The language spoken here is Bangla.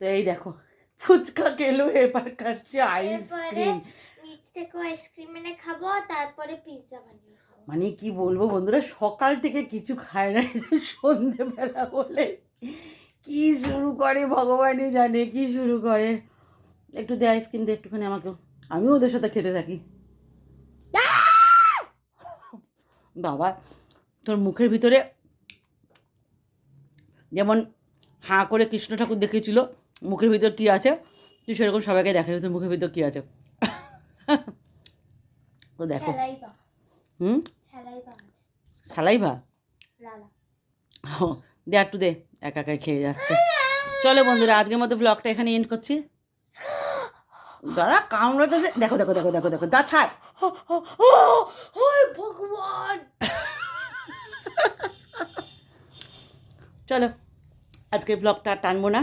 তো এই দেখো ফুচকা খেলো, এবার খাচ্ছে আইসক্রিম। নিচ থেকে আইসক্রিম এনে খাবো, তারপরে পিৎজা বানিয়ে খাবো। মানে কি বলবো বন্ধুরা, সকাল থেকে কিছু খায় না, সন্ধেবেলা বলে কি শুরু করে ভগবানই জানে কি শুরু করে। একটু দে আইসক্রিম দে একটুখানি আমাকেও, আমিও ওদের সাথে খেতে থাকি। বাবা তোর মুখের ভিতরে যেমন হাঁ করে কৃষ্ণ ঠাকুর দেখিয়েছিল মুখের ভিতর কী আছে, তুই সেরকম সবাইকে দেখা তোর মুখের ভিতর কী আছে। তো দেখো সালাইভা দে একটু দে, একা একাই খেয়ে যাচ্ছে। চলো বন্ধুরা আজকের মতো ব্লগটা এখানে এন্ড করছি। দাঁড়া কামড়াতে দেখো দেখো দেখো দেখো দেখো দা ছাড়, ভগবান। চলো আজকের ব্লগটা টানবো না।